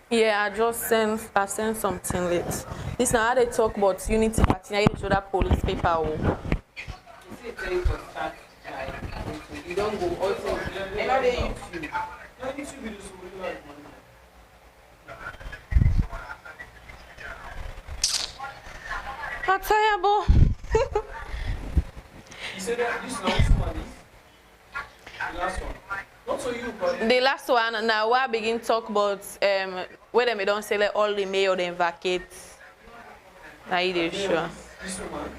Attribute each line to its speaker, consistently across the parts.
Speaker 1: Yeah, I sent something late. This now how they talk about unity party, now you show that police paper. Oh.
Speaker 2: You see, tell you to start like you don't go also. Another YouTube. No YouTube videos so really like money.
Speaker 1: I'm tired, boy.
Speaker 2: You said that this now this one is the last one. Not so you, but
Speaker 1: The last one now we begin talk about where they don't say like all the mayor they vacate. Now you dey sure.
Speaker 2: this one.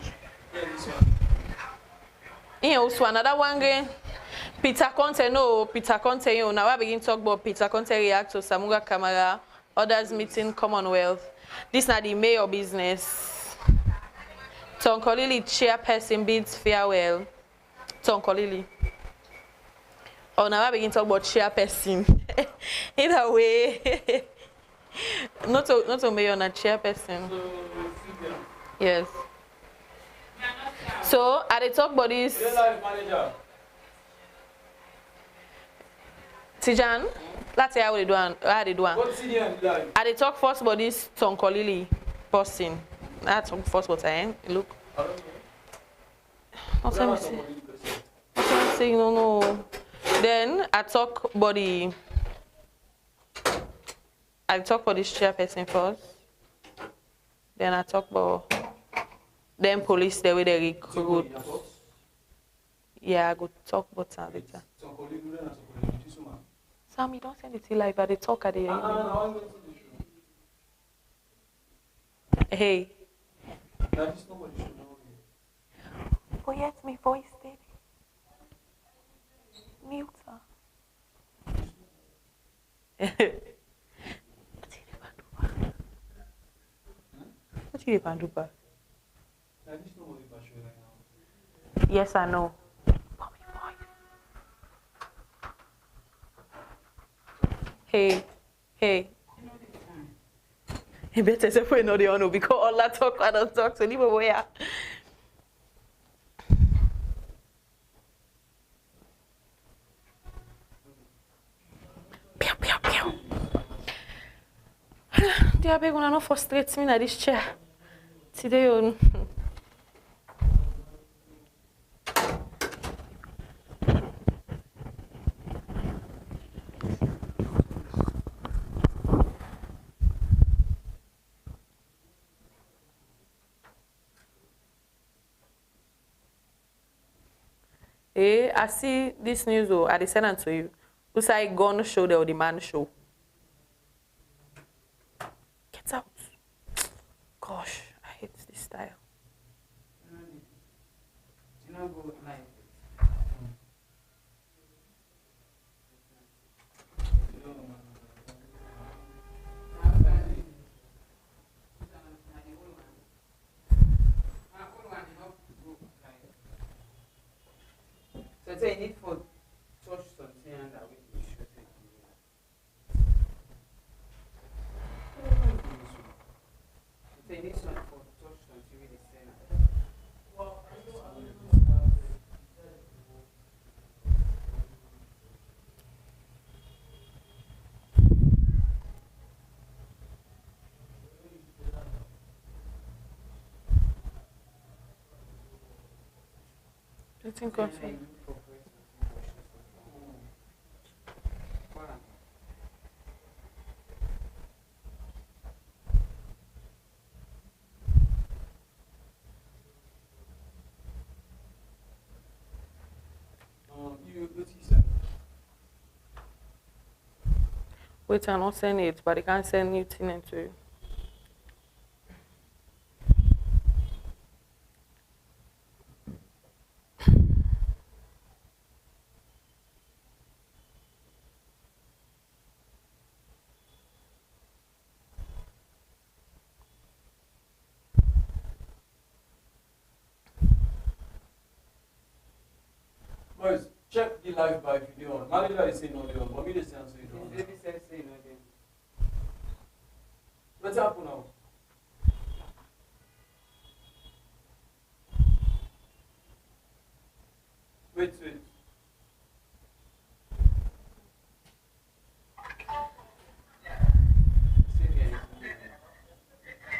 Speaker 2: Yeah, this one.
Speaker 1: Yeah, also another one again. Peter Conte, no, Peter Conte, you know, now I begin talk about Peter Conte react to Samuga Kamara, others meeting Commonwealth. This not the mayor business. Tonkolili chairperson bids farewell. Tonkolili. Oh, now I begin talk about chairperson. Either way. not a mayor, not chairperson.
Speaker 2: So Sylvia.
Speaker 1: Yes. So, I dey talk about this.
Speaker 2: Real life manager.
Speaker 1: Tijan, let's say how they do one.
Speaker 2: What's in here live?
Speaker 1: I dey talk first about this Tonkolili person. I talk first about him. Look.
Speaker 2: I don't know.
Speaker 1: Not let me see. Not let me see. No. Then I talk about this chairperson first. Then I talk about them police the way they recruit. Yeah, I go talk about that later. Sammy, don't send it to live, but they talk at the Hey. Oh yes, my voice steady. Mute her. What you do, Pandupa? Yes, I know. Hey. You better say we know the honor because all that talk I don't talk to leave away. Pew. They are gonna not frustrate me in this chair. Today on. I see this news though, I send it to you. Who say gun show or the man show? Get out. Gosh, I hate this style.
Speaker 2: Do not go live. So I need for touch something and that we should take. So I need some for touch something with the center.
Speaker 1: I think also. Wait, I'm not send it, but I can't send new thing into you.
Speaker 2: Boys, check the live by video on. Manager is saying audio, but me they say answer it on. Baby says saying audio. What's happening now? Wait.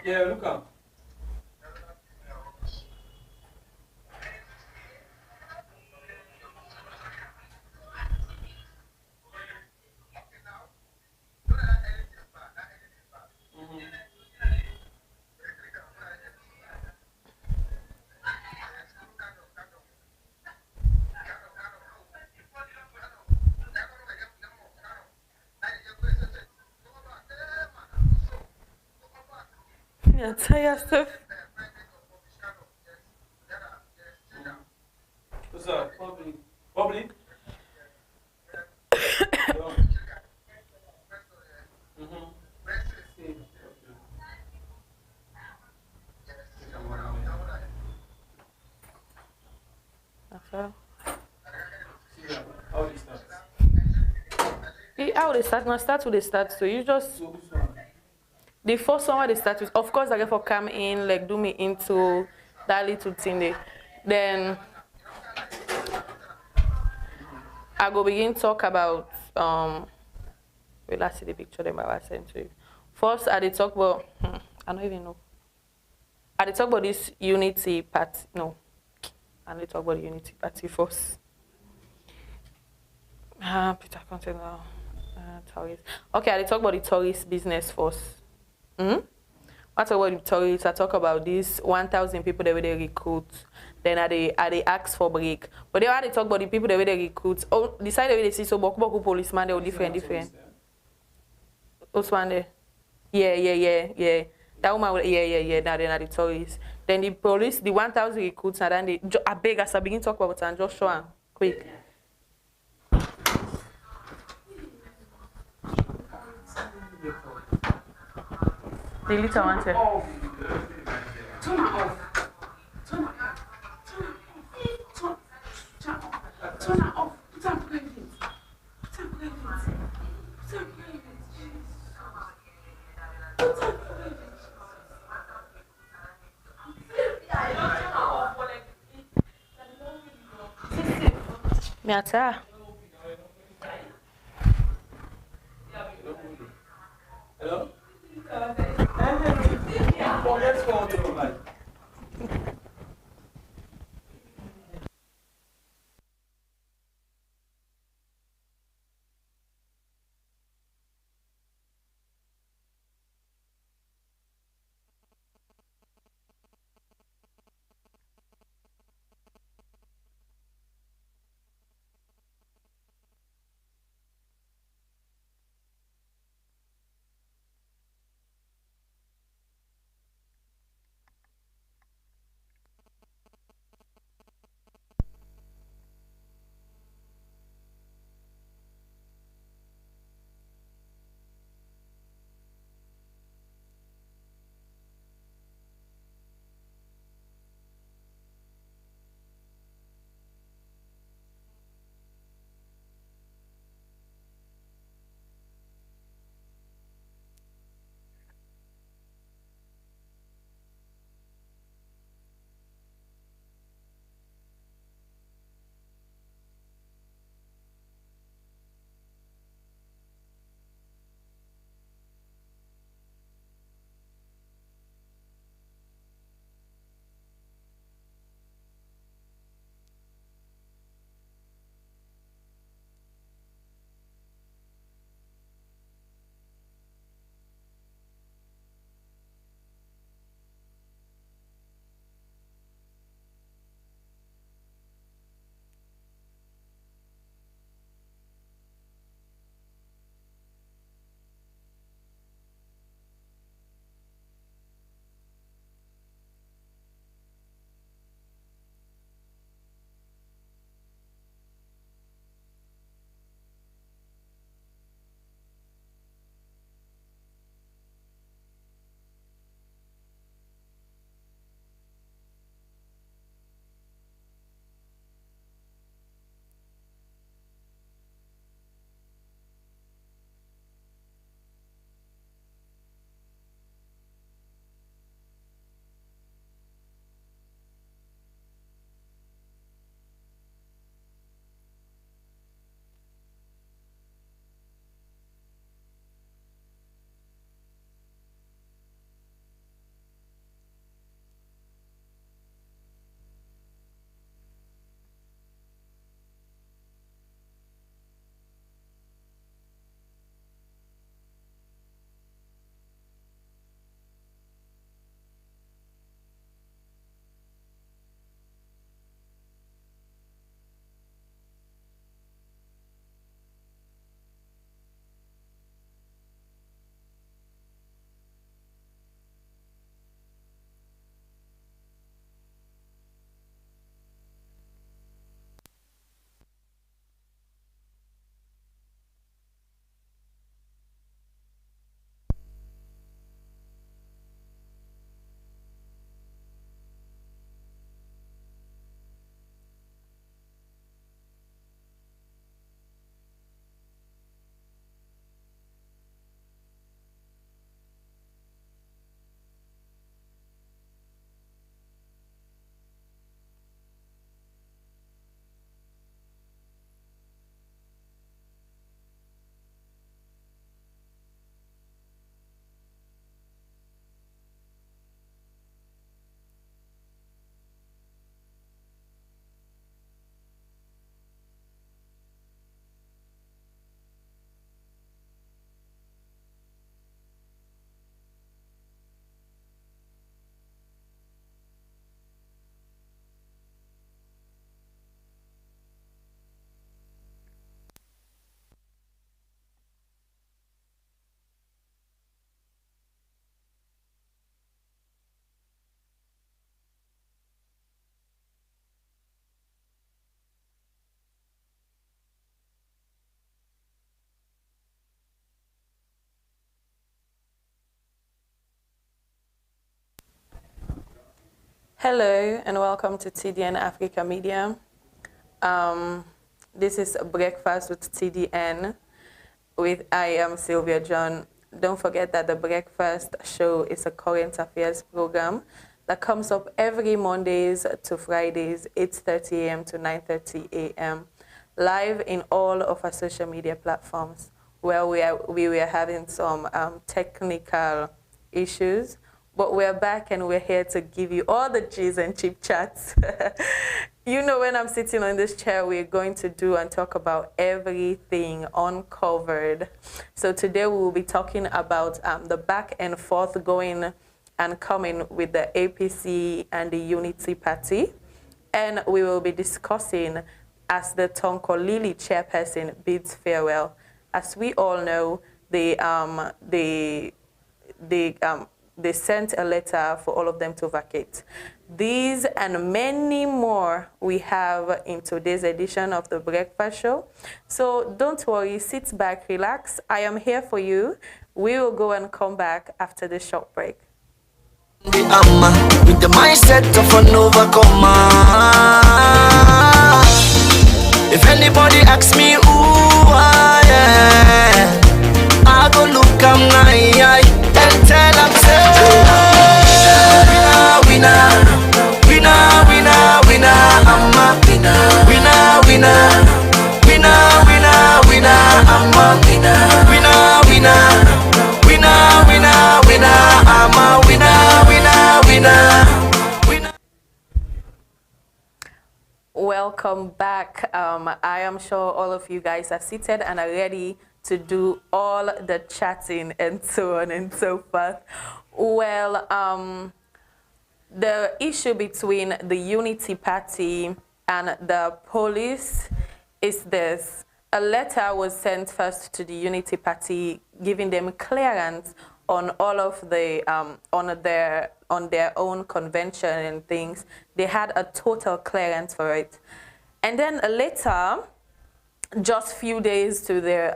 Speaker 2: Yeah, look up.
Speaker 1: Yeah, tire stuff.
Speaker 2: What's up? Public. Public? Mm-hmm.
Speaker 1: Okay.
Speaker 2: Sylvia, how do you start?
Speaker 1: How they start? Now start with the start. So you just
Speaker 2: So which one?
Speaker 1: the first one where they start with. Of course, I get for come in like do me into that little thing there. Then I go begin talk about wait, let's see the picture them I sent to you. First, I did talk about I don't even know. I did talk about this unity party. No, I need to talk about the unity party first. Peter content now. Tourist. Okay, I did talk about the tourist business first. Hmm? I talk about the tourists. I talk about this 1,000 people that they recruit. Then I they ask for break. But they already talk about the people that they recruit. Oh, the side that they see so boku policeman they are different. What's one there? Yeah. That woman, yeah. Now they're not the tourists. Then the police, the 1,000 recruits, and then I beg as I begin talk about it and just show them quick. The little one said.
Speaker 2: Turn her off. Turn her off. Turn her off. Put her private. Put her private. Put her private. Put her private.
Speaker 1: Me I tell her.
Speaker 2: Hello? Let's go on to the mic.
Speaker 1: Hello and welcome to TDN Africa Media. This is Breakfast with TDN with I am Sylvia John. Don't forget that the Breakfast show is a current affairs program that comes up every Mondays to Fridays, 8:30 a.m. to 9:30 a.m. live in all of our social media platforms where we were having some technical issues. But we're back and we're here to give you all the G's and chip chats. You know, when I'm sitting on this chair, we're going to do and talk about everything uncovered. So today we will be talking about the back and forth going and coming with the APC and the Unity Party. And we will be discussing as the Tonkolili chairperson bids farewell. As we all know, they sent a letter for all of them to vacate. These and many more we have in today's edition of the Breakfast Show. So don't worry, sit back, relax. I am here for you. We will go and come back after this short break.
Speaker 3: With the mindset of an overcomer. If anybody asks me who I am, I go look am eye and tell them say, winner, winner, winner, winner, I'm a winner, winner, winner, winner, winner, winner, I'm a winner, winner, winner, winner, winner, winner, I'm a winner, winner, winner.
Speaker 1: Welcome back. I am sure all of you guys are seated and are ready to do all the chatting and so on and so forth. Well, the issue between the Unity Party and the police is this. A letter was sent first to the Unity Party giving them clearance on all of the on their own convention and things. They had a total clearance for it. And then later, just few days to their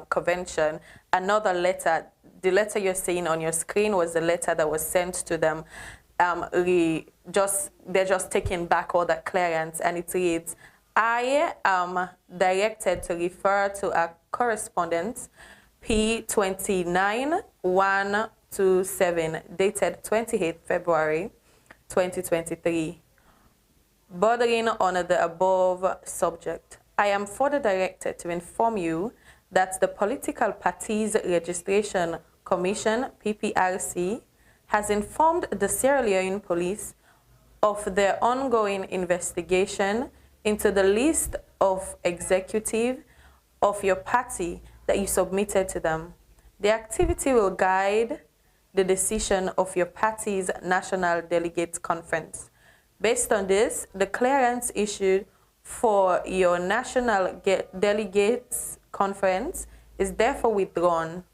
Speaker 1: convention, another letter, the letter you're seeing on your screen was the letter that was sent to them. They're just taking back all that clearance, and it reads, I am directed to refer to a correspondence P29127 dated 28th February 2023, bordering on the above subject. I am further directed to inform you that the Political Parties Registration Commission, PPRC, has informed the Sierra Leone Police of their ongoing investigation into the list of executive of your party that you submitted to them. The activity will guide the decision of your party's National Delegates Conference. Based on this, the clearance issued for your National Delegates Conference is therefore withdrawn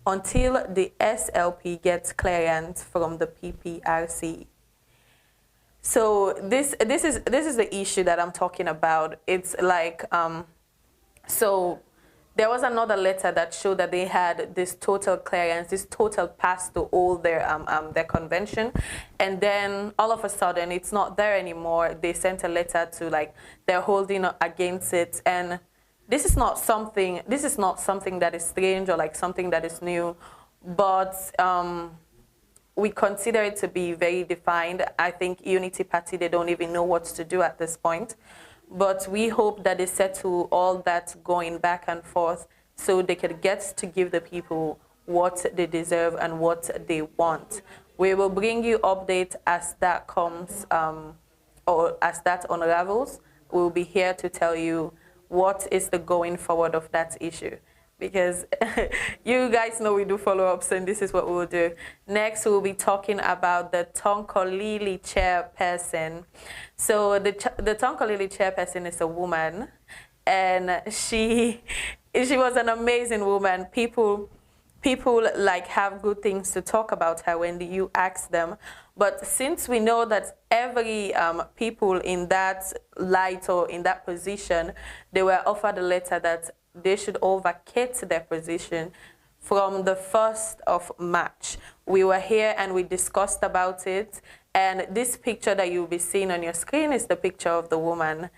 Speaker 1: until the SLP gets clearance from the PPRC. So this is the issue that I'm talking about. It's like so there was another letter that showed that they had this total clearance, this total pass to all their convention, and then all of a sudden it's not there anymore. They sent a letter to like they're holding against it, and this is not something that is strange or like something that is new, but we consider it to be very defined. I think Unity Party, they don't even know what to do at this point. But we hope that they settle all that going back and forth so they could get to give the people what they deserve and what they want. We will bring you updates as that comes or as that unravels. We'll be here to tell you what is the going forward of that issue. Because you guys know we do follow-ups, and this is what we'll do. Next, we'll be talking about the Tonkolili chairperson. So the Tonkolili chairperson is a woman, and she was an amazing woman. People like have good things to talk about her when you ask them. But since we know that every people in that light or in that position, they were offered a letter that they should all vacate their position from the 1st of March. We were here and we discussed about it, And this picture that you'll be seeing on your screen is the picture of the woman.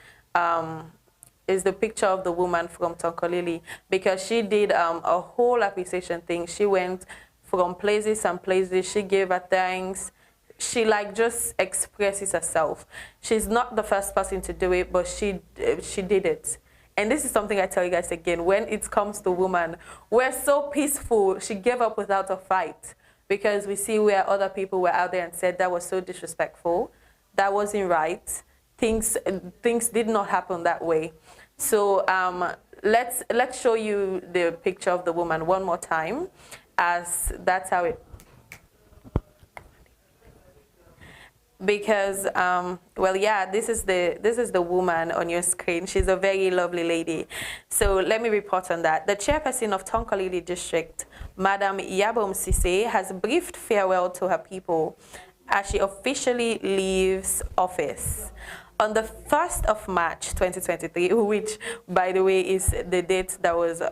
Speaker 1: Is the picture of the woman from Tonkolili, because she did a whole appreciation thing. She went from places and places. She gave her thanks. She like just expresses herself. She's not the first person to do it, but she did it. And this is something I tell you guys again, when it comes to women, we're so peaceful. She gave up without a fight, because we see where other people were out there and said that was so disrespectful, that wasn't right. Things did not happen that way. So let's show you the picture of the woman one more time, as that's how it. Because well, yeah, this is the woman on your screen. She's a very lovely lady. So let me report on that. The chairperson of Tonkolili district, Madam Yabom Sise, has briefed farewell to her people as she officially leaves office. On the 1st of March 2023, which, by the way, is the date that was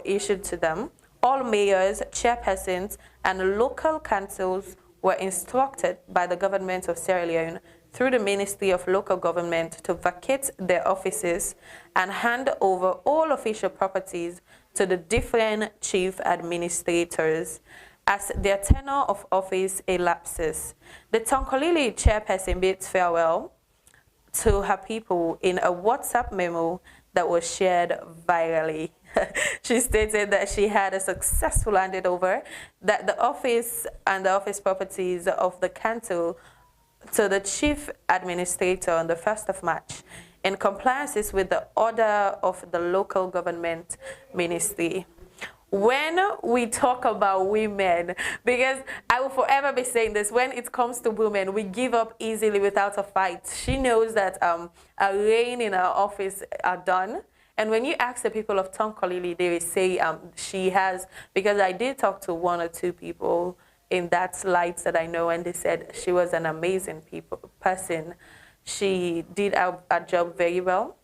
Speaker 1: issued to them, all mayors, chairpersons, and local councils were instructed by the government of Sierra Leone through the Ministry of Local Government to vacate their offices and hand over all official properties to the different chief administrators as their tenure of office elapses. The Tonkolili chairperson bids farewell to her people in a WhatsApp memo that was shared virally. She stated that she had a successful handover, that the office and the office properties of the council to the chief administrator on the 1st of March in compliance with the order of the local government ministry. When we talk about women, because I will forever be saying this, when it comes to women, we give up easily without a fight. She knows that a reign in her office are done. And when you ask the people of Tonkolili, they will say she has, because I did talk to one or two people in that light that I know, and they said she was an amazing person. She did her job very well.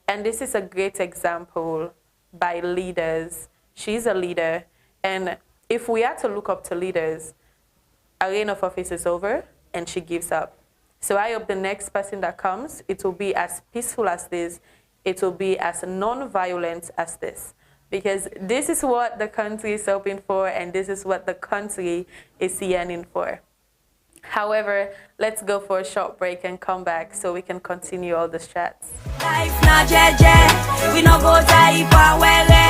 Speaker 1: And this is a great example by leaders. She's a leader, and if we are to look up to leaders, a reign of office is over, and she gives up. So I hope the next person that comes, it will be as peaceful as this, it will be as non-violent as this, because this is what the country is hoping for, and this is what the country is yearning for. However, let's go for a short break and come back so we can continue all the chats.
Speaker 4: Life na jeje, we no go die for wele.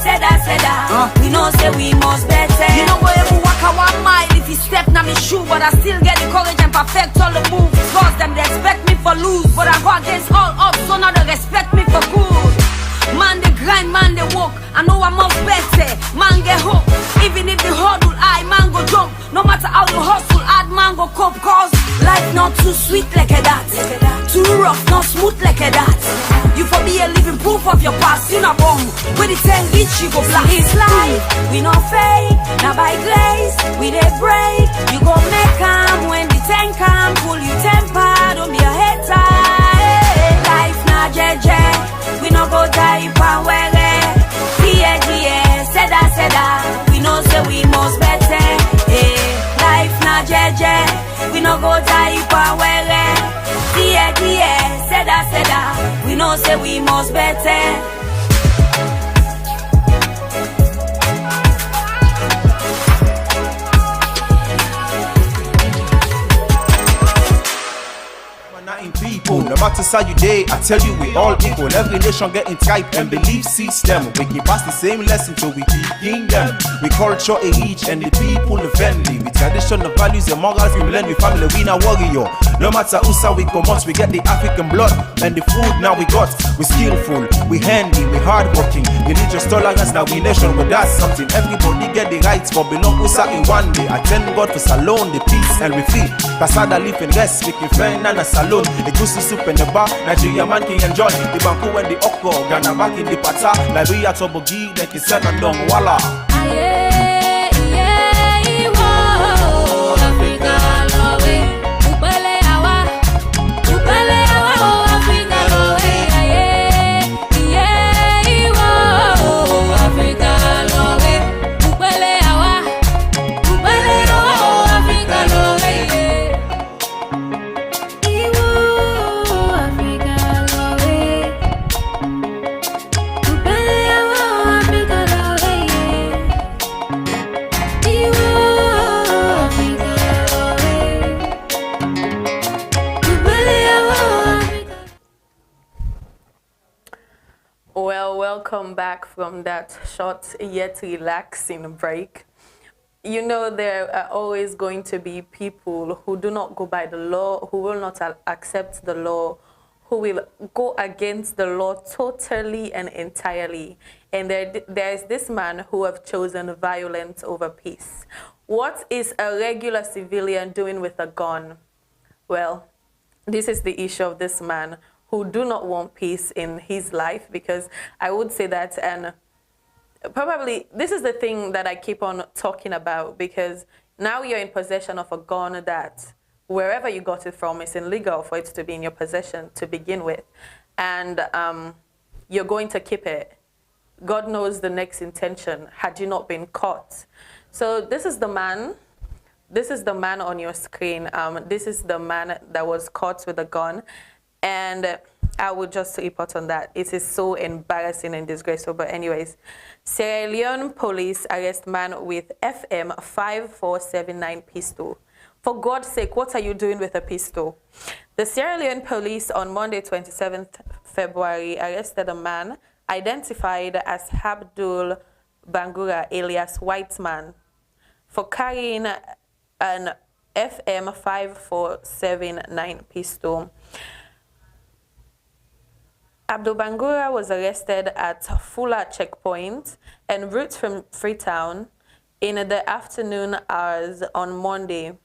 Speaker 4: Seda, we know say we must better. You know where you walk a 1 mile if you step na me shoe, but I still get the courage and perfect all the moves. Cause them they expect me for lose, but I go against all odds, so now they respect me for good. Man they grind, man they walk, I know I'm much better. Man get hope, even if the hurdle high, man go jump. No matter how you hustle, hard man go cope. Cause life not too sweet like a that, too rough, not smooth like a that. You for be a living proof of your past, you know bomb. When it's 10 reach, you go blast. It's life, we no fake, now by grace, we they break. You go make calm when the 10 come, pull you temper, don't be a hater. Life na jeje, we no go die pa wele. Seda, we know say we must better. Life na jeje, we no go die pa wele. Seda, we know say we must better.
Speaker 5: People, no matter how you day, I tell you we all equal. Every nation getting type and belief system. We keep pass the same lesson till we begin them. We culture a reach and the people the family. We tradition, the values, the morals, we blend with family. We not warrior. No matter who say we come out, we get the African blood and the food now we got. We skillful, we handy, we hardworking. Religious tolerance, now we nation, but that's something. Everybody get the rights for belong Usa in one day. I thank God for salon, the peace and we feel. Casada live and rest, speaking friend and a salon. The goosey soup in the bar, Nigeria man can enjoy. The banku and the okko, Ghana back in the pata. Liberia Tobogi, then Kisan and Dong Walla.
Speaker 4: Africa,
Speaker 1: welcome back from that short yet relaxing break. You know, there are always going to be people who do not go by the law, who will not accept the law, who will go against the law totally and entirely. And there is this man who have chosen violence over peace. What is a regular civilian doing with a gun? Well, this is the issue of this man who do not want peace in his life, because I would say that, and probably this is the thing that I keep on talking about, because now you're in possession of a gun that wherever you got it from, it's illegal for it to be in your possession to begin with. And you're going to keep it. God knows the next intention had you not been caught. So this is the man. This is the man on your screen. This is the man that was caught with a gun. And I will just report on that. It is so embarrassing and disgraceful. But anyways, Sierra Leone police arrest man with FM 5479 pistol. For God's sake, what are you doing with a pistol? The Sierra Leone police on Monday, 27th February, arrested a man identified as Abdul Bangura, alias White Man, for carrying an FM 5479 pistol. Abdul Bangura was arrested at Fula checkpoint en route from Freetown in the afternoon hours on Monday,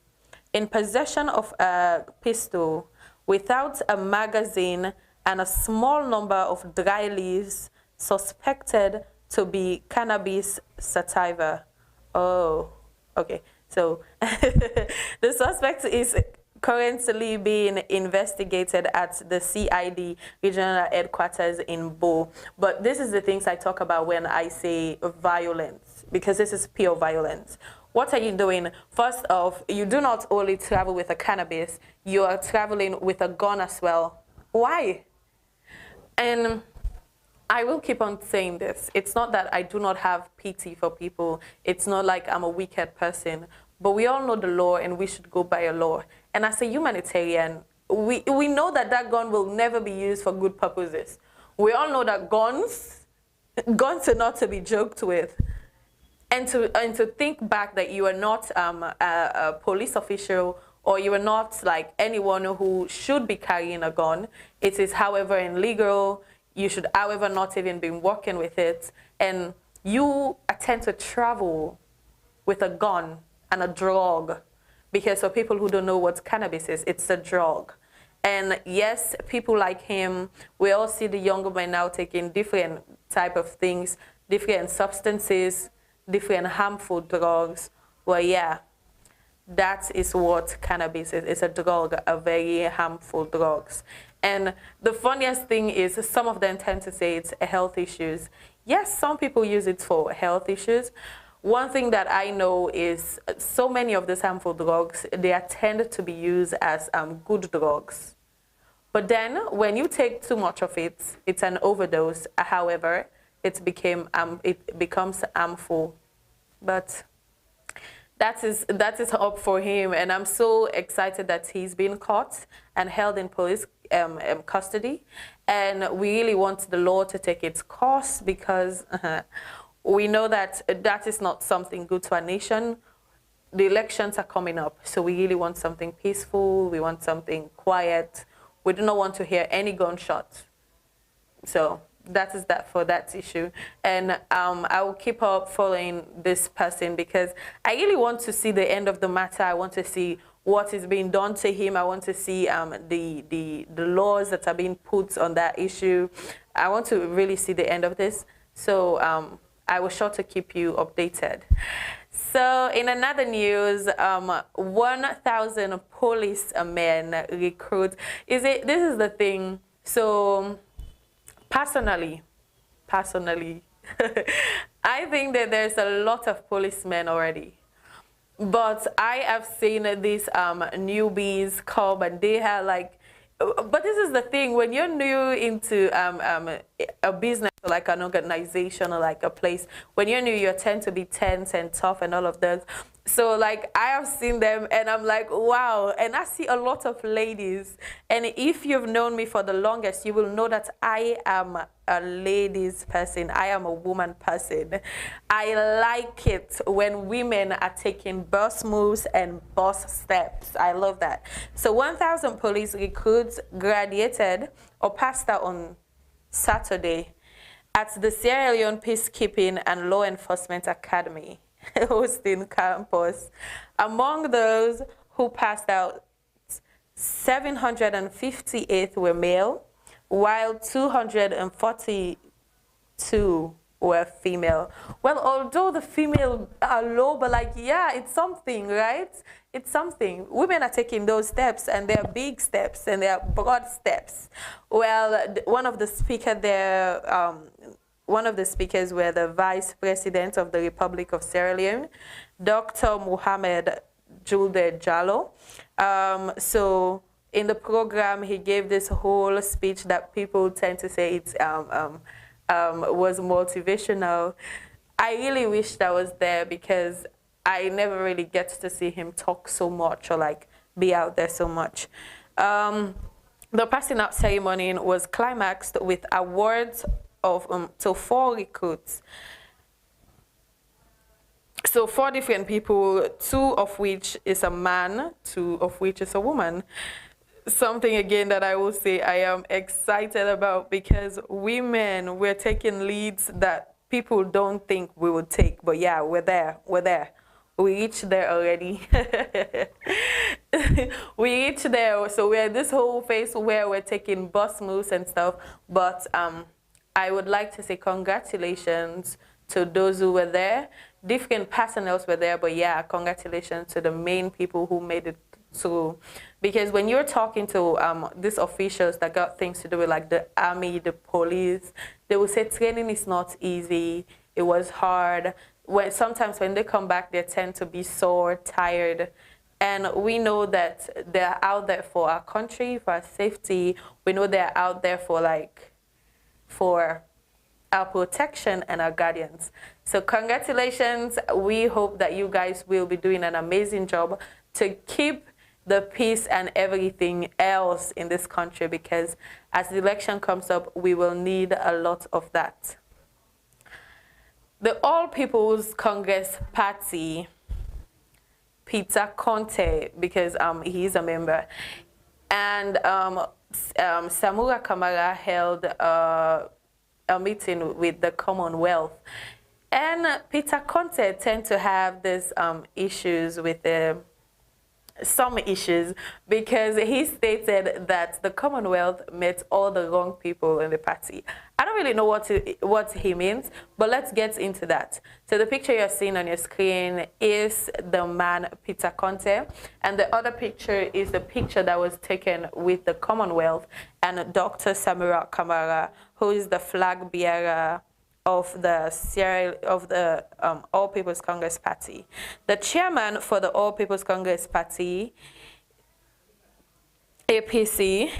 Speaker 1: in possession of a pistol without a magazine and a small number of dry leaves suspected to be cannabis sativa. Oh, okay. So the suspect is currently being investigated at the CID regional headquarters in Bo. But this is the things I talk about when I say violence, because this is pure violence. What are you doing? First off, you do not only travel with a cannabis, you are traveling with a gun as well. Why? And I will keep on saying this. It's not that I do not have pity for people. It's not like I'm a wicked person. But we all know the law, and we should go by a law. And as a humanitarian, we know that that gun will never be used for good purposes. We all know that guns are not to be joked with. And to think back that you are not a police official, or you are not like anyone who should be carrying a gun. It is, however, illegal. You should, however, not even be working with it. And you attempt to travel with a gun and a drug, because for people who don't know what cannabis is, it's a drug. And yes, people like him, we all see the younger men now taking different type of things, different substances, different harmful drugs. Well, yeah, that is what cannabis is. It's a drug, a very harmful drugs. And the funniest thing is some of them tend to say it's health issues. Yes, some people use it for health issues. One thing that I know is so many of these harmful drugs, they tend to be used as good drugs. But then when you take too much of it, it's an overdose. However, it becomes harmful. But that is up for him, and I'm so excited that he's been caught and held in police custody. And we really want the law to take its course, because we know that that is not something good to our nation. The elections are coming up, so we really want something peaceful. We want something quiet. We do not want to hear any gunshots. So that is that for that issue. And I will keep up following this person, because I really want to see the end of the matter. I want to see what is being done to him. I want to see the laws that are being put on that issue. I want to really see the end of this. So I was sure to keep you updated. So in another news, 1,000 policemen recruit. This is the thing. So personally, I think that there's a lot of policemen already. But I have seen these newbies come, and they have like, but this is the thing, when you're new into a business, or like an organization, or like a place, when you're new, you tend to be tense and tough and all of that. So like I have seen them and I'm like, wow. And I see a lot of ladies. And if you've known me for the longest, you will know that I am a ladies person. I am a woman person. I like it when women are taking boss moves and boss steps. I love that. So 1,000 police recruits graduated or passed out on Saturday at the Sierra Leone Peacekeeping and Law Enforcement Academy hosting campus. Among those who passed out, 758 were male, while 242 were female. Well, although the female are low, but like, yeah, it's something, right? It's something. Women are taking those steps, and they're big steps, and they're broad steps. Well, one of the speakers there, one of the speakers were the Vice President of the Republic of Sierra Leone, Dr. Mohamed Julde Jallo. So in the program, he gave this whole speech that people tend to say it's was motivational. I really wish I was there because I never really get to see him talk so much or like be out there so much. The passing out ceremony was climaxed with awards of to 4 recruits. So 4 different people, 2 of which is a man, 2 of which is a woman. Something again that I will say I am excited about because women, we're taking leads that people don't think we would take. But yeah, we're there. We reached there already. We reached there. So we're this whole phase where we're taking boss moves and stuff. But I would like to say congratulations to those who were there. Different personnel were there, but yeah, congratulations to the main people who made it through. Because when you're talking to these officials that got things to do with like the army, the police, they will say training is not easy. It was hard. Sometimes when they come back, they tend to be sore, tired. And we know that they're out there for our country, for our safety. We know they're out there for our protection and our guardians. So congratulations. We hope that you guys will be doing an amazing job to keep the peace and everything else in this country, because as the election comes up, we will need a lot of that. The All People's Congress Party, Peter Conte, because he's a member, and Samura Kamara held a meeting with the Commonwealth. And Peter Conte tend to have these issues with some issues, because he stated that the Commonwealth met all the wrong people in the party. I don't really know what he means, but let's get into that. So the picture you're seeing on your screen is the man Peter Conte, and the other picture is the picture that was taken with the Commonwealth and Dr. Samura Kamara, who is the flag bearer of the All People's Congress Party. The chairman for the All People's Congress Party, APC,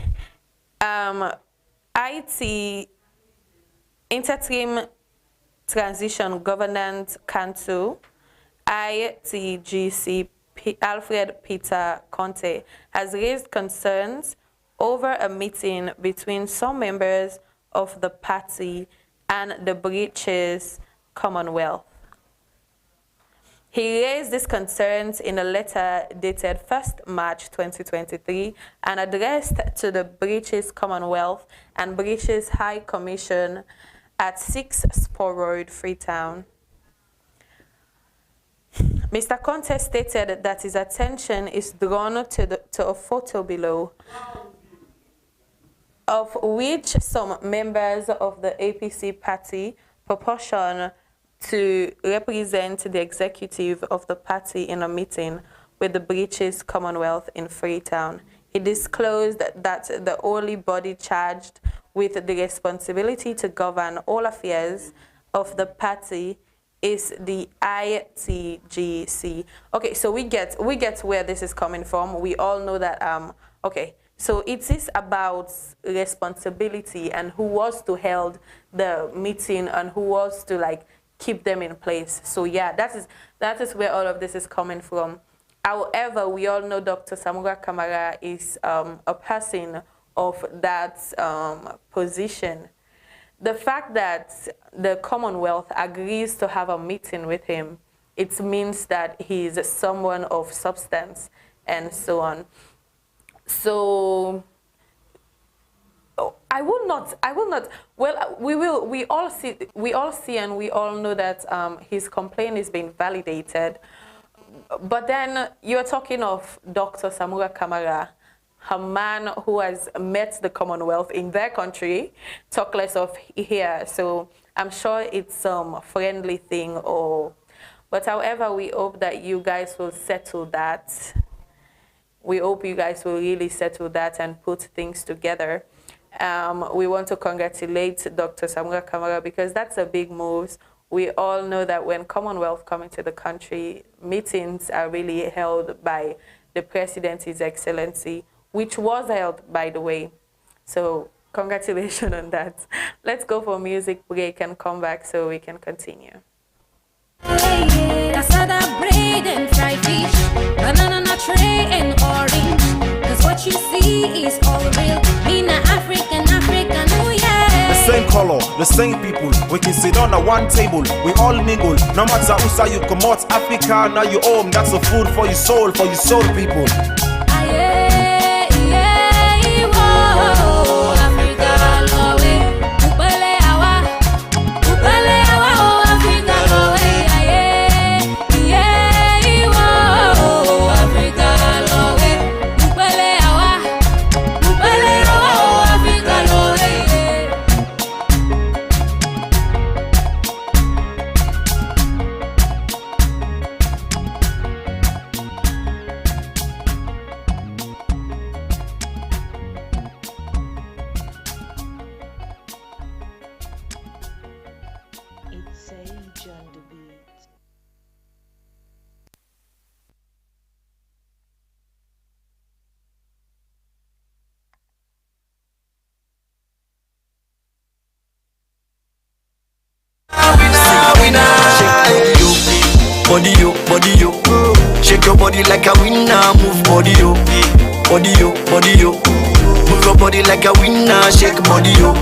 Speaker 1: IT Interim Transition Governance Council, ITGC, Alfred Peter Conte, has raised concerns over a meeting between some members of the party and the British Commonwealth. He raised these concerns in a letter dated 1st March 2023 and addressed to the British Commonwealth and British High Commission at 6 Spur Road, Freetown. Mr. Conte stated that his attention is drawn to a photo below, of which some members of the APC party proportion to represent the executive of the party in a meeting with the British Commonwealth in Freetown. He disclosed that the only body charged with the responsibility to govern all affairs of the party is the ITGC. Okay, so we get where this is coming from. We all know that okay. So it is about responsibility and who was to held the meeting and who was to like keep them in place. So yeah, That is where all of this is coming from. However, we all know Dr. Samura Kamara is a person of that position. The fact that the Commonwealth agrees to have a meeting with him, it means that he is someone of substance and so on. So I will not, well, we all see and we all know that his complaint is being validated. But then you're talking of Dr. Samura Kamara, a man who has met the Commonwealth in their country, talk less of here. So I'm sure it's some friendly thing but however, we hope that you guys will settle that. We hope you guys will really settle that and put things together. We want to congratulate Dr. Samura Kamara because that's a big move. We all know that when Commonwealth come into the country, meetings are really held by the President, His Excellency, which was held, by the way. So congratulations on that. Let's go for a music break and come back so we can continue.
Speaker 4: Cassava bread and fried fish, banana on a tray and orange. Cause what you see is all real. In African, oh yeah.
Speaker 5: The same color, the same people. We can sit on one table, we all mingle. No matter who say you come out Africa, now you home. That's a food for your soul people.
Speaker 3: Body yo, shake your body like a winner, move body yo, body yo, move your body like a winner, shake body yo,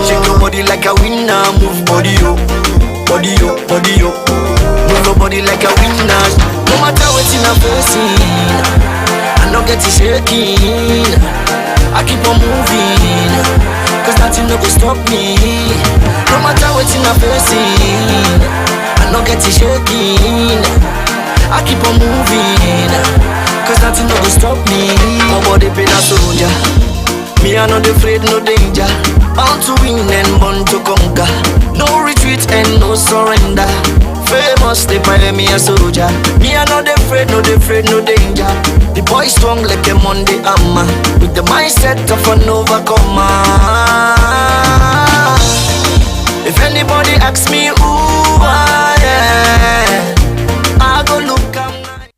Speaker 3: shake your body like a winner, move body yo, move your body like a winner. No matter what's in a person, I don't get it shaking, I keep on moving, cause nothing no go stop me. No matter what's in a person, I no get it shaking, I keep on moving, cause nothing no go stop me. My body been a soldier, me I not afraid, no danger. Bound to win and born to conquer. No retreat and no surrender. Famous, they pilot me a soldier. Me I not afraid, no danger. The boy strong like a Monday hammer, with the mindset of an overcomer. If anybody asks me who I am, I go look at my...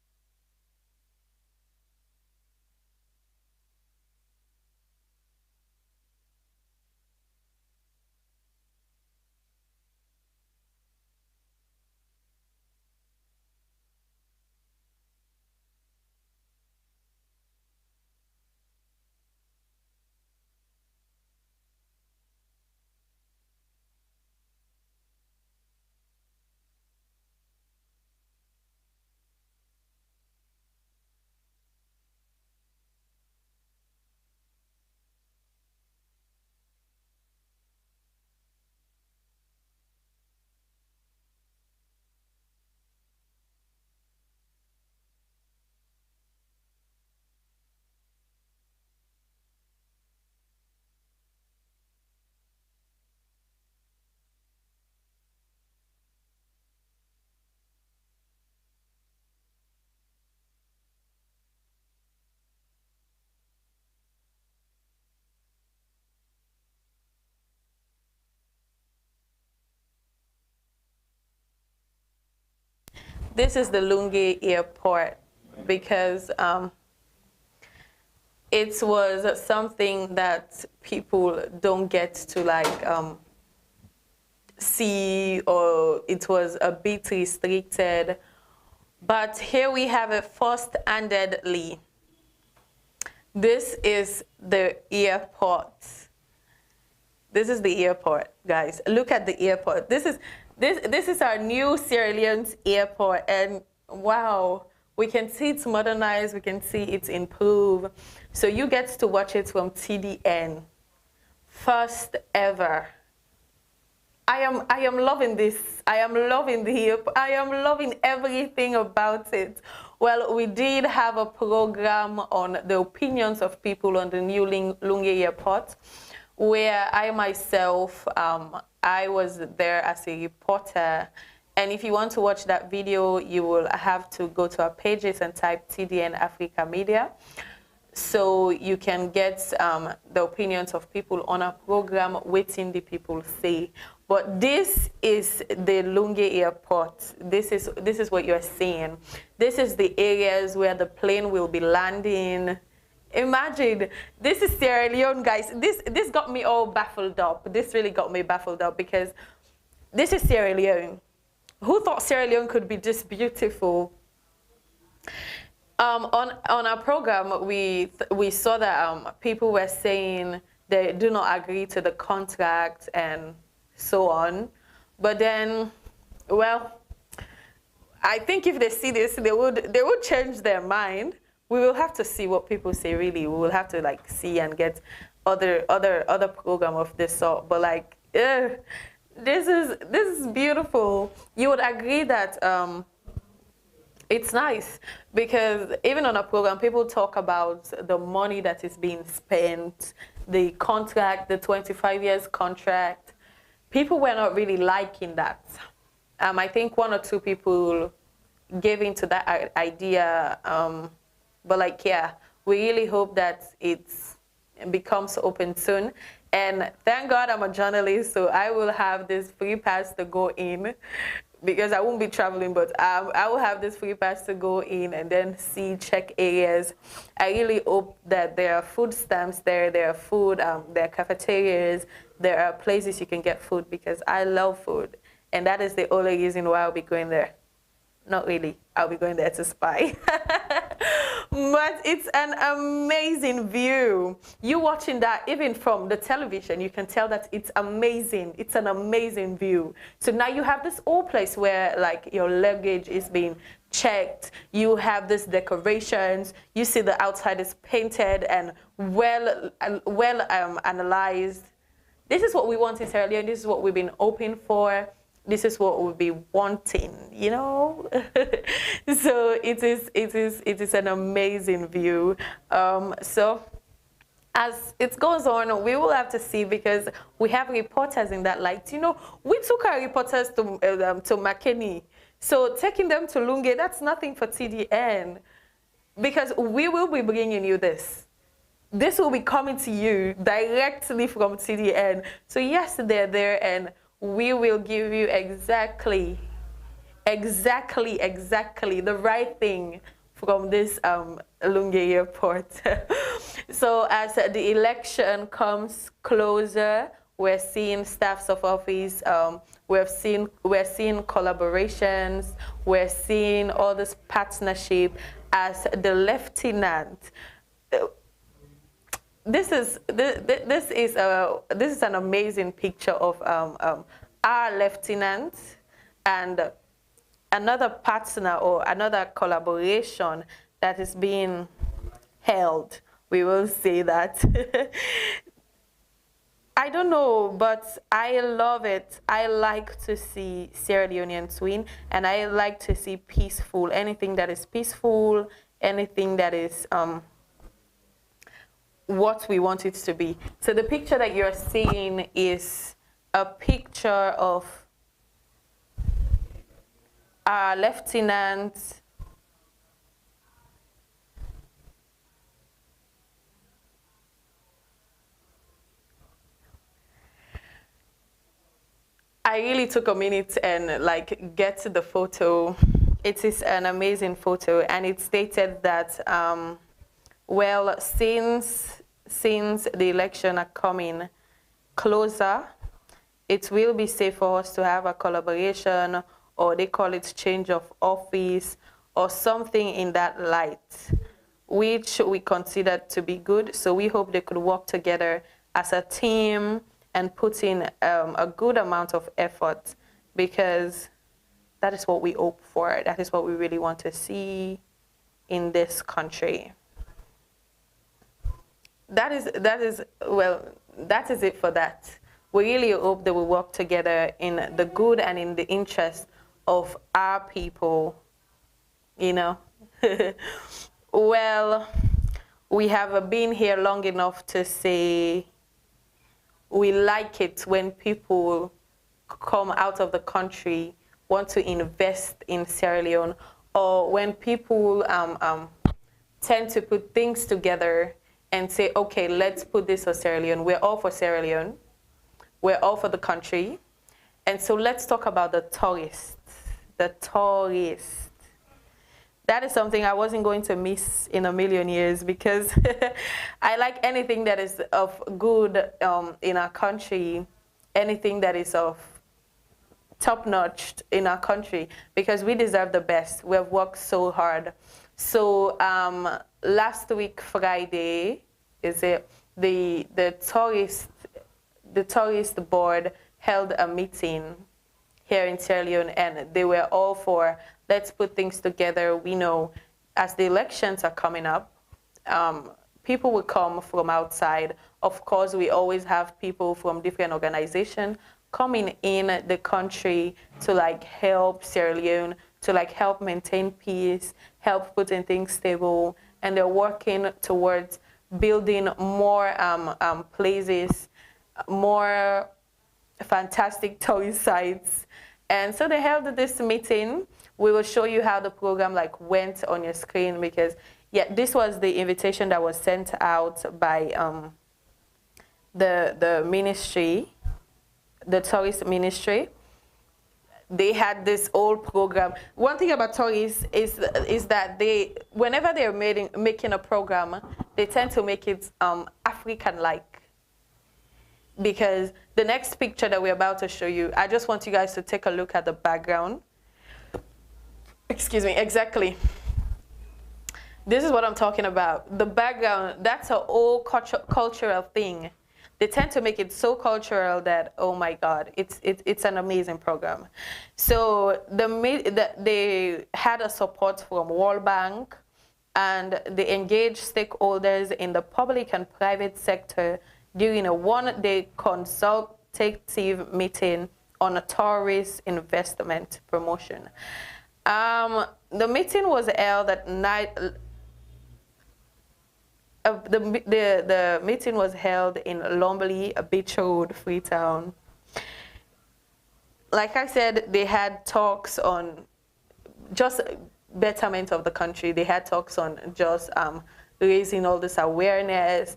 Speaker 1: This is the Lungi airport because it was something that people don't get to like see, or it was a bit restricted. But here we have it first-handedly. This is the airport. This is the airport, guys. Look at the airport. This is our new Sierra Leone's airport, and wow, we can see it's modernized. We can see it's improved. So you get to watch it from TDN. First ever. I am loving this. I am loving I am loving everything about it. Well, we did have a program on the opinions of people on the new Lunge Airport, where I myself, I was there as a reporter. And if you want to watch that video, you will have to go to our pages and type TDN Africa Media. So you can get the opinions of people on our program, waiting the people say. But this is the Lunge Airport. This is what you're seeing. This is the areas where the plane will be landing. Imagine, this is Sierra Leone, guys. This got me all baffled up. This really got me baffled up because this is Sierra Leone. Who thought Sierra Leone could be this beautiful? On our program, we saw that people were saying they do not agree to the contract and so on. But then, well, I think if they see this, they would change their mind. We will have to see what people say. Really, we will have to like see and get other program of this sort. But like, this is beautiful. You would agree that it's nice, because even on a program, people talk about the money that is being spent, the contract, the 25 years contract. People were not really liking that. I think one or two people gave into that idea. But like, yeah, we really hope that it becomes open soon. And thank God I'm a journalist, so I will have this free pass to go in, because I won't be traveling, but I will have this free pass to go in and then see, check areas. I really hope that there are food stamps there are food, there are cafeterias, there are places you can get food, because I love food. And that is the only reason why I'll be going there. Not really, I'll be going there to spy. But it's an amazing view. You watching that even from the television, you can tell that it's amazing. It's an amazing view. So now you have this old place where like your luggage is being checked. You have these decorations. You see the outside is painted and well analyzed. This is what we want in Sierra Leone. This is what we've been hoping for. This is what we'll be wanting, you know. So it is an amazing view. So as it goes on, we will have to see, because we have reporters in that light. You know, we took our reporters to Makeni. So taking them to Lunge, that's nothing for TDN, because we will be bringing you this. This will be coming to you directly from TDN. So yes, they're there, and we will give you exactly the right thing from this Lunge Airport. So as the election comes closer, we're seeing staffs of office, we're seeing collaborations, we're seeing all this partnership. As the lieutenant, this is an amazing picture of our lieutenant and another partner or another collaboration that is being held. We will say that. I don't know, but I love it. I like to see Sierra Leoneans win, and I like to see peaceful. Anything that is peaceful, anything that is what we want it to be. So the picture that you're seeing is a picture of our lieutenant I really took a minute and like get to the photo. It is an amazing photo, and it stated that well, since the election are coming closer, it will be safe for us to have a collaboration, or they call it change of office, or something in that light, which we consider to be good. So we hope they could work together as a team and put in a good amount of effort, because that is what we hope for. That is what we really want to see in this country. That is it for that. We really hope that we work together in the good and in the interest of our people, you know. Well, we have been here long enough to say we like it when people come out of the country, want to invest in Sierra Leone, or when people tend to put things together and say, okay, let's put this for Sierra Leone. We're all for Sierra Leone. We're all for the country. And so let's talk about the tourists. The tourists. That is something I wasn't going to miss in a million years, because I like anything that is of good in our country, anything that is of top-notch in our country, because we deserve the best. We have worked so hard. So last week Friday, is it the tourist board held a meeting here in Sierra Leone, and they were all for, let's put things together. We know as the elections are coming up, people will come from outside. Of course, we always have people from different organizations coming in the country to like help Sierra Leone, to like help maintain peace, help putting things stable, and they're working towards building more places, more fantastic tourist sites. And so they held this meeting. We will show you how the program like went on your screen, because yeah, this was the invitation that was sent out by the ministry, the tourist ministry. They had this old program. One thing about tourists is that they, whenever they're making a program, they tend to make it African-like. Because the next picture that we're about to show you, I just want you guys to take a look at the background. Excuse me, exactly. This is what I'm talking about. The background, that's an old cultural thing. They tend to make it so cultural that, oh my God, it's an amazing program. So they had a support from World Bank, and they engaged stakeholders in the public and private sector during a one-day consultative meeting on a tourist investment promotion. The meeting was held at night. The meeting was held in Lomboli, Beach Road, Freetown. Like I said, they had talks on just betterment of the country. They had talks on just raising all this awareness,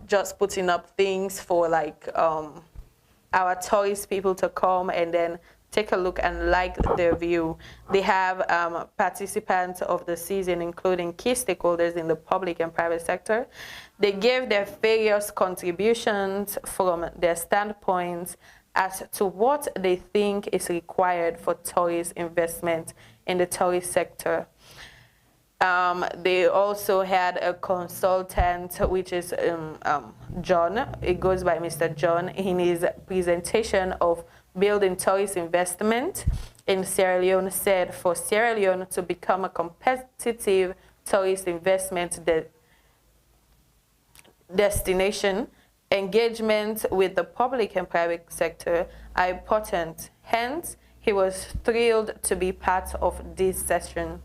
Speaker 1: just putting up things for like our tourist people to come and then take a look and like their view. They have participants of the season, including key stakeholders in the public and private sector. They gave their various contributions from their standpoints as to what they think is required for tourist investment in the tourist sector. They also had a consultant, which is John. It goes by Mr. John, in his presentation of building tourist investment in Sierra Leone, said for Sierra Leone to become a competitive tourist investment destination, engagement with the public and private sector are important. Hence, he was thrilled to be part of this session.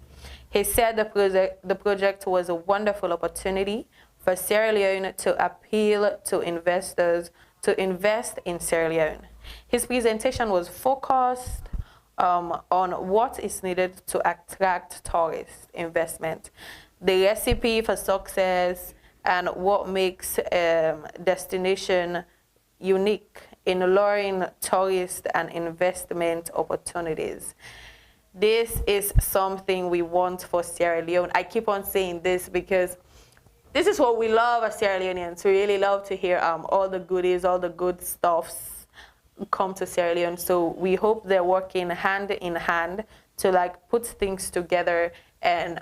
Speaker 1: He said the project was a wonderful opportunity for Sierra Leone to appeal to investors to invest in Sierra Leone. His presentation was focused on what is needed to attract tourist investment, the recipe for success, and what makes destination unique in luring tourist and investment opportunities. This is something we want for Sierra Leone. I keep on saying this because this is what we love as Sierra Leoneans. We really love to hear all the goodies, all the good stuffs come to Sierra Leone. So we hope they're working hand in hand to like put things together and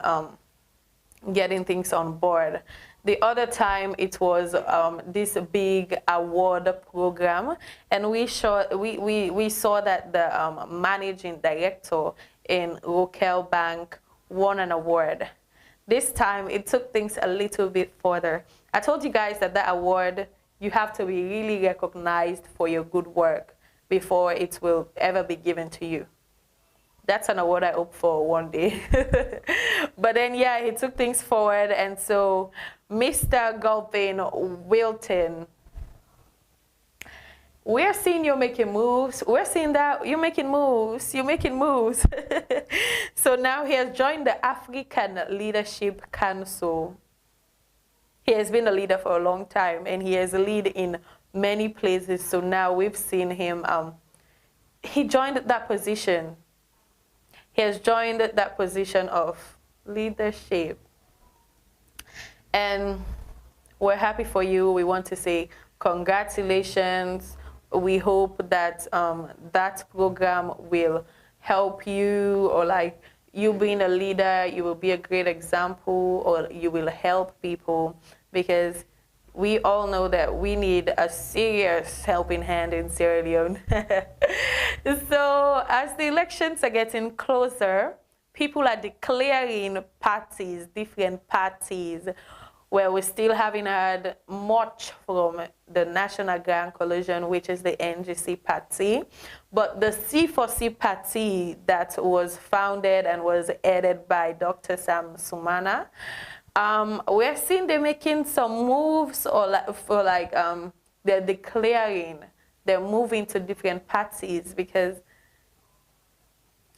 Speaker 1: getting things on board. The other time it was this big award program, and we saw that the managing director in Rokel Bank won an award. This time it took things a little bit further. I told you guys that that award, you have to be really recognized for your good work before it will ever be given to you. That's an award I hope for one day. But then, yeah, he took things forward. And so Mr. Galvin Wilton, we're seeing you making moves. We're seeing that you're making moves. You're making moves. So now he has joined the African Leadership Council. He has been a leader for a long time, and he has a lead in many places. So now we've seen him. He joined that position. He has joined that position of leadership. And we're happy for you. We want to say congratulations. We hope that that program will help you, or like you being a leader, you will be a great example, or you will help people, because we all know that we need a serious helping hand in Sierra Leone. So as the elections are getting closer, people are declaring parties, different parties, where we still haven't heard much from the National Grand Coalition, which is the NGC party. But the C4C party that was founded and was headed by Dr. Sam Sumana, we're seeing they're making some moves, or they're declaring, they're moving to different parties, because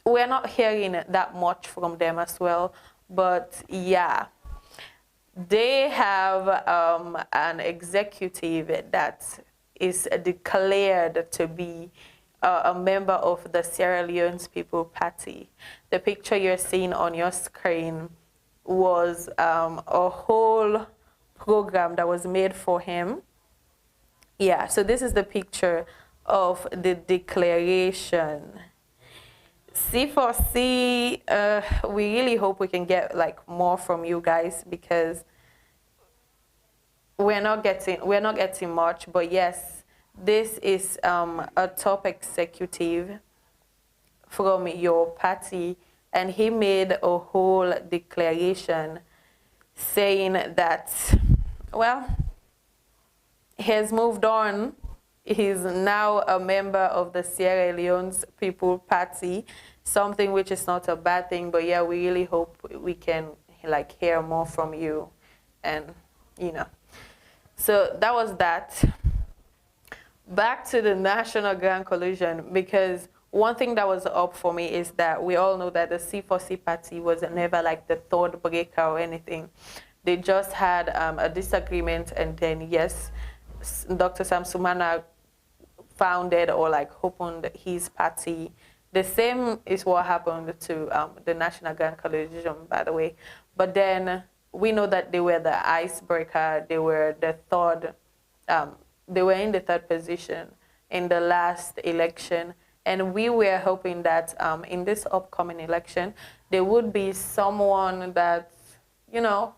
Speaker 1: we're not hearing that much from them as well. But yeah, they have an executive that is declared to be a member of the Sierra Leone's People Party. The picture you're seeing on your screen was a whole program that was made for him. Yeah, so this is the picture of the declaration. C4C, we really hope we can get like more from you guys, because we're not getting much. But yes, this is a top executive from your party, and he made a whole declaration saying that, well, he has moved on. He's now a member of the Sierra Leone's People Party, something which is not a bad thing. But yeah, we really hope we can like hear more from you, and you know. So that was that. Back to the National Grand Coalition, because one thing that was up for me is that we all know that the C4C party was never like the third breaker or anything. They just had a disagreement, and then yes, Dr. Sam Sumana founded or like opened his party. The same is what happened to the National Grand Coalition, by the way. But then we know that they were the icebreaker. They were the third. They were in the third position in the last election, and we were hoping that in this upcoming election there would be someone that, you know,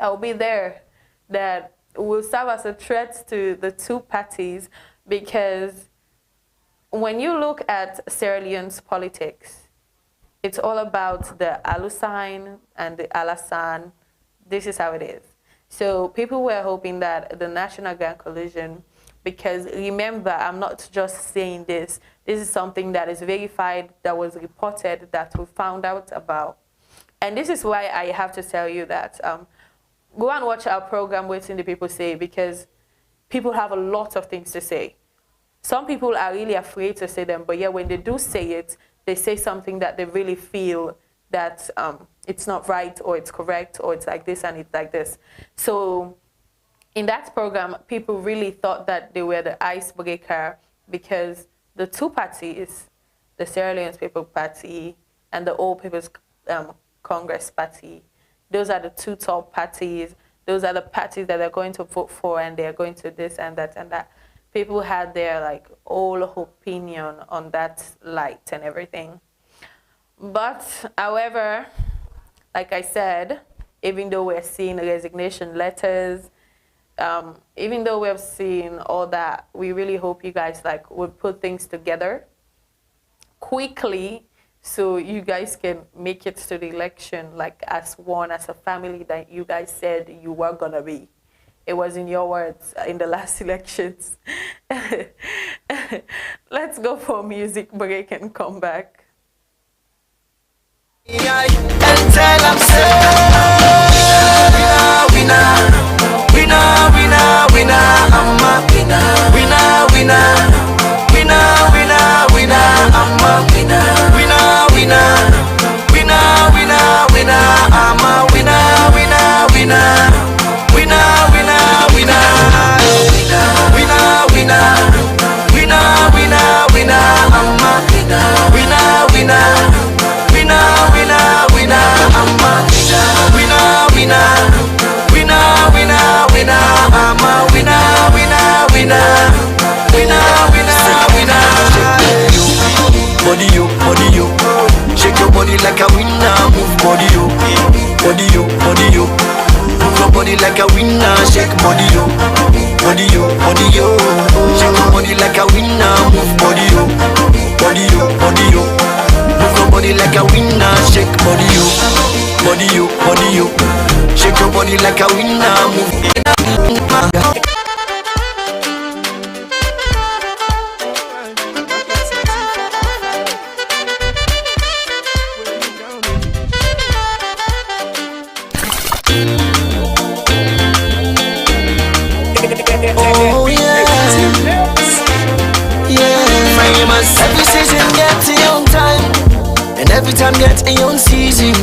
Speaker 1: that will be there, that will serve as a threat to the two parties. Because when you look at Sierra Leone's politics, it's all about the Alusain and the Alassane. This is how it is. So people were hoping that the National Grand Coalition, because remember, I'm not just saying this. This is something that is verified, that was reported, that we found out about. And this is why I have to tell you that go and watch our program, Waiting the People Say, because people have a lot of things to say. Some people are really afraid to say them, but yeah, when they do say it, they say something that they really feel that it's not right, or it's correct, or it's like this and it's like this. So in that program, people really thought that they were the icebreaker, because the two parties, the Sierra Leone's People Party and the All People's Congress Party, those are the two top parties. Those are the parties that they're going to vote for, and they're going to this and that and that. people had their like whole opinion on that light and everything. But however, like I said, even though we're seeing resignation letters, even though we've seen all that, we really hope you guys like would put things together quickly so you guys can make it to the election like as one, as a family that you guys said you were gonna be. It was in your words in the last elections. Let's go for a music break and come back.
Speaker 3: And tell them say, winner, winner, winner, winner, I'm a winner, winner, winner, winner, winner, winner, I'm a winner, winner, winner, winner, winner, winner, I'm a winner, winner, winner, winner, winner, winner, winner, winner, winner, winner, winner, I'm a winner, winner, winner. Winner, winner, winner, I'm a winner, winner, winner, winner, winner, I'm a winner, winner, winner, winner, winner, winner. Body you, body you, shake your body like a winner, move body you, body you, body you, move your body like a winner, shake body you, body you, body you, shake your body like a winner, move body you, body you, body you. Move your body like a winner, shake body you, body you, body you. Shake your body like a winner, move. Oh yeah, yeah. Famous every season gets your own time. And every time get a own season.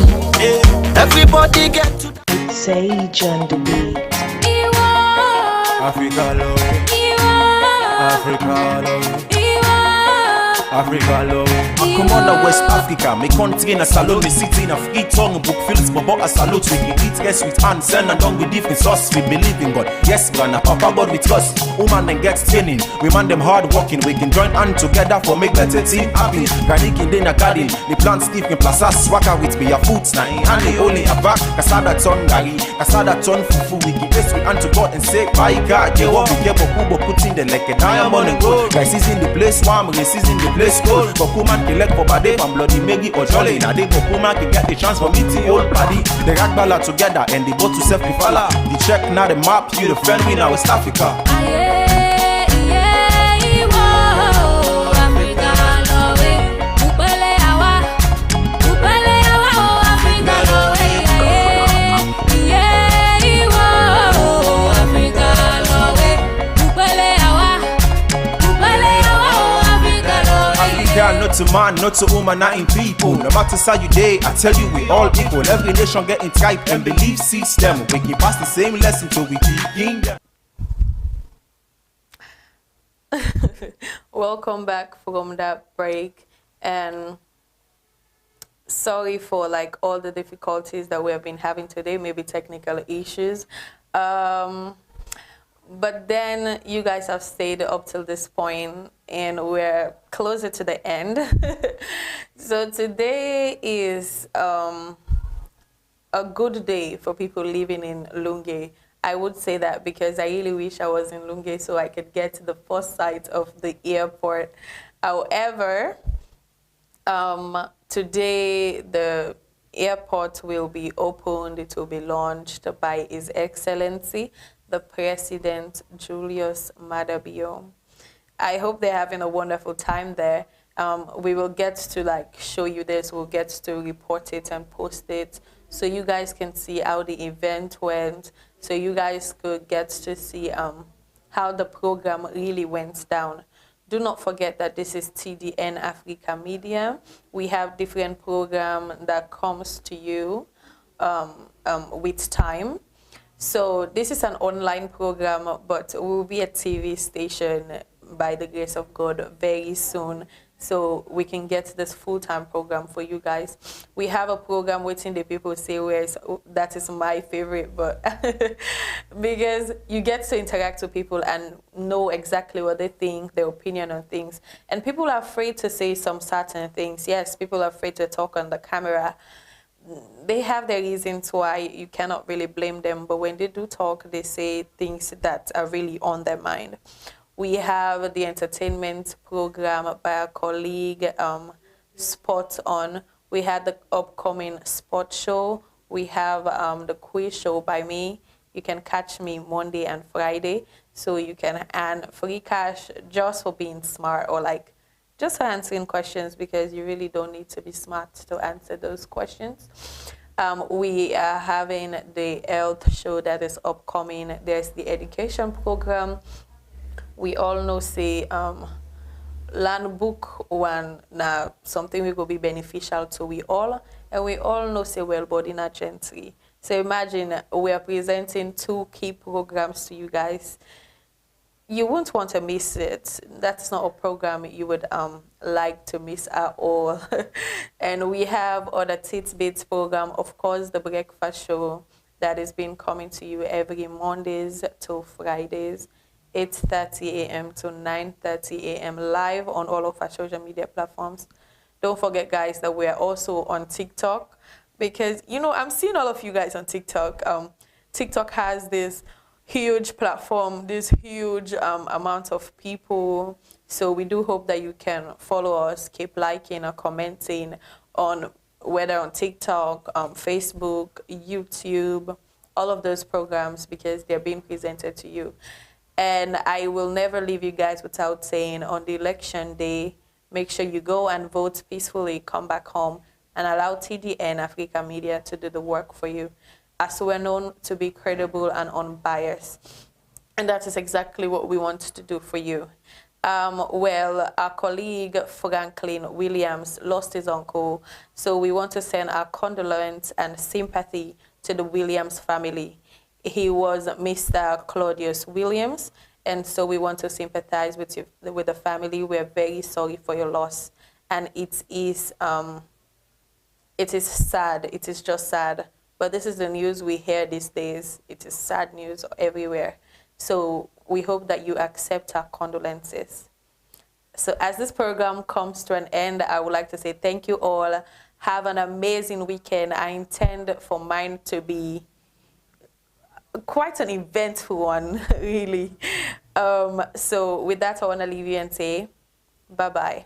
Speaker 3: Everybody get to
Speaker 6: Sage on the beat.
Speaker 5: Africa love, Africa love, Africa love. I come on to West Africa, me country in a salute, me city in a free tongue, book fields, but a salute. We can eat yes with hands, send and down with different sauce. We believe in God, yes, Ghana, Papa God with us. Woman then gets training, we man them hard working. We can join hand together for make better team happy. Garlic in the garden, the plant Steve in plaza, swagger with me a foods now. And the only a back, kasada ton gari, kasada ton fufu. We give this with hand to God and say, bye God, get what we get, but who put in the like a diamond and gold. Guys is in the place warm, race is in the place cold. But who man can let for body from bloody Meggy or Jolly. Now they but who man can get the chance for meeting old body. The rag balla together and they go to self fala. The check now the map, you the friend we now West Africa. Not to man, not to woman, not in people. No matter how you day, I tell you we all equal. Every nation getting type and belief system. We can pass the same lesson till we begin them.
Speaker 1: Welcome back from that break, and sorry for like all the difficulties that we have been having today, maybe technical issues. But then you guys have stayed up till this point and we're closer to the end. So today is a good day for people living in Lunge. I would say that because I really wish I was in Lunge so I could get to the first sight of the airport. However, today the airport will be opened. It will be launched by His Excellency, the President Julius Madabio. I hope they're having a wonderful time there. We will get to like show you this. We'll get to report it and post it so you guys can see how the event went. So you guys could get to see how the program really went down. Do not forget that this is TDN Africa Media. We have different program that comes to you with time. So this is an online program, but we'll be a TV station by the grace of God very soon. so we can get this full-time program for you guys. We have a program waiting the people say that is my favorite, but because you get to interact with people and know exactly what they think, their opinion on things. And people are afraid to say some certain things. Yes, people are afraid to talk on the camera. They have their reasons why, you cannot really blame them, but when they do talk, they say things that are really on their mind. We have the entertainment program by a colleague, Spot On. We had the upcoming sport show. We have the quiz show by me. You can catch me Monday and Friday, so you can earn free cash just for being smart, or like just for answering questions, because you really don't need to be smart to answer those questions. We are having the health show that is upcoming. There's the education program. We all know, say, land book one, now something will go be beneficial to we all. And we all know, say, well, body not gently. So imagine we are presenting 2 key programs to you guys. You won't want to miss it. That's not a program you would like to miss at all. And we have other tidbits program, of course, the breakfast show that has been coming to you every Mondays to Fridays, 8:30 a.m. to 9:30 a.m. live on all of our social media platforms. Don't forget, guys, that we are also on TikTok, because, you know, I'm seeing all of you guys on TikTok. TikTok has this huge platform, this huge amount of people. So we do hope that you can follow us, keep liking or commenting on whether on TikTok, Facebook, YouTube, all of those programs, because they're being presented to you. And I will never leave you guys without saying, on the election day, make sure you go and vote peacefully, come back home, and allow TDN Africa Media to do the work for you, as we're known to be credible and unbiased. And that is exactly what we want to do for you. Well, our colleague Franklin Williams lost his uncle, so we want to send our condolence and sympathy to the Williams family. He was Mr. Claudius Williams, and so we want to sympathize with you, with the family. We're very sorry for your loss, and it is sad. It is just sad. But this is the news we hear these days. It is sad news everywhere. So we hope that you accept our condolences. So as this program comes to an end, I would like to say thank you all. Have an amazing weekend. I intend for mine to be quite an eventful one, really. So with that, I want to leave you and say bye-bye.